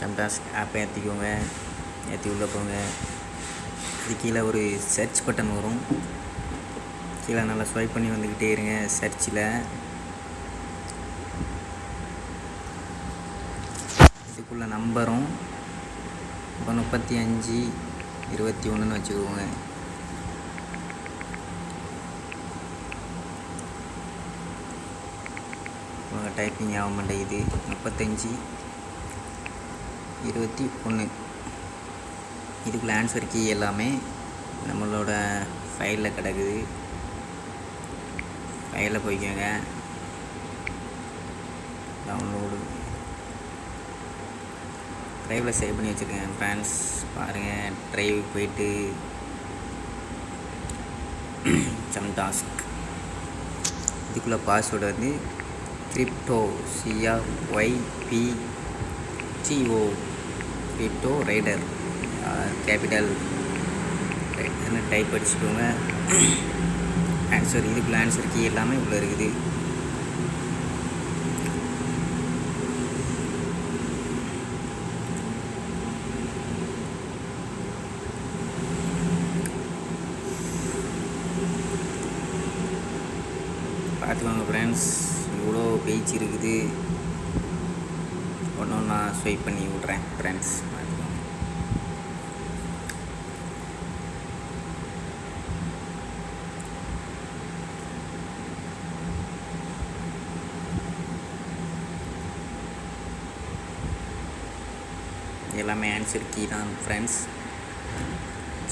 சம்டாஸ்க் ஆப்பை ஏற்றிக்கோங்க. ஏற்றி உள்ளே போங்க. அது கீழே ஒரு சர்ச் பட்டன் வரும். கீழே நல்லா ஸ்வைப் பண்ணி வந்துக்கிட்டே இருங்க. சர்ச்சில் இதுக்குள்ளே நம்பரும் இப்போ 3521 வச்சுக்கோங்க. உங்கள் டைப்பிங் ஆக மாட்டேங்குது. 3521 இதுக்குள்ளே ஆன்சர் கீ எல்லாமே நம்மளோட ஃபைலில் கிடக்குது. ஃபைலில் போய்க்கோங்க. டவுன்லோடு ட்ரைவில் சேவ் பண்ணி வச்சுருக்கேன் ஃப்ரெண்ட்ஸ். பாருங்கள், ட்ரைவ் போயிட்டு சம்டாஸ்க் இதுக்குள்ளே பாஸ்வேர்டு வந்து crypto CRYPTO crypto rider capital type அடிச்சுக்கோங்க. ஆன்சர் இதுக்குள்ளே ஆன்சர் கீ எல்லாமே உள்ளே இருக்குது. பார்த்துக்கோங்க ஃப்ரெண்ட்ஸ், இவ்வளோ பேஜ் இருக்குது. ஒன்று நான் ஸ்வைப் பண்ணி விட்றேன் ஃப்ரெண்ட்ஸ். பார்த்துக்கோங்க. எல்லாமே ஆன்சர் கீ தான் ஃப்ரெண்ட்ஸ்.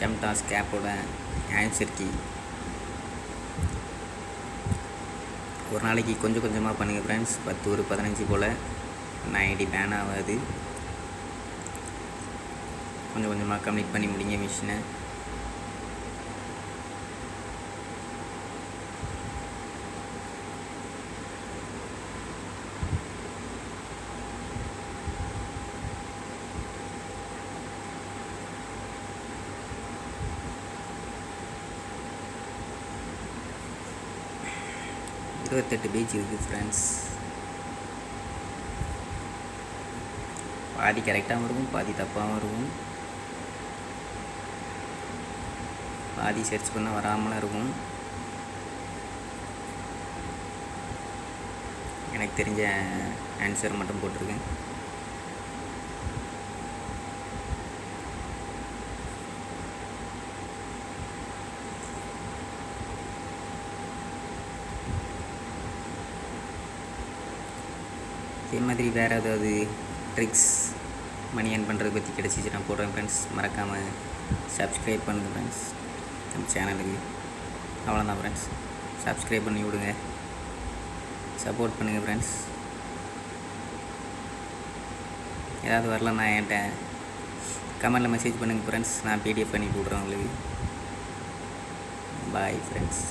சம்டாஸ்க் ஆப்போட ஆன்சர் கீ. ஒரு நாளைக்கு கொஞ்சம் கொஞ்சமாக பண்ணுங்கள் ஃப்ரெண்ட்ஸ். 10 ஒரு 15 போல். 90 பேன் ஆகாது. கொஞ்சம் கொஞ்சமாக கம்ப்ளீட் பண்ணி முடிங்க மிஷினை. இருபத்தெட்டு பேஜ் இருக்குது ஃப்ரெண்ட்ஸ். பாதி கரெக்டாகவும் இருக்கும், பாதி தப்பாகவும் இருக்கும். பாதி சர்ச் பண்ணால் வராமலும் இருக்கும். எனக்கு தெரிஞ்ச ஆன்சர் மட்டும் போட்டிருக்கேன். இதே மாதிரி வேறு ஏதாவது ட்ரிக்ஸ் மணி ஏர்ன் பண்ணுறது பற்றி கிடச்சிச்சு நான் போடுறேன் ஃப்ரெண்ட்ஸ். மறக்காமல் சப்ஸ்கிரைப் பண்ணுங்கள் ஃப்ரெண்ட்ஸ் நம்ம சேனலுக்கு. அவ்வளோதான் ஃப்ரெண்ட்ஸ், சப்ஸ்கிரைப் பண்ணி விடுங்க, சப்போர்ட் பண்ணுங்கள் ஃப்ரெண்ட்ஸ். ஏதாவது வரலன்னா என்கிட்ட கமெண்டில் மெசேஜ் பண்ணுங்கள் ஃப்ரெண்ட்ஸ். நான் PDF பண்ணி விட்றேன் உங்களுக்கு. Bye friends.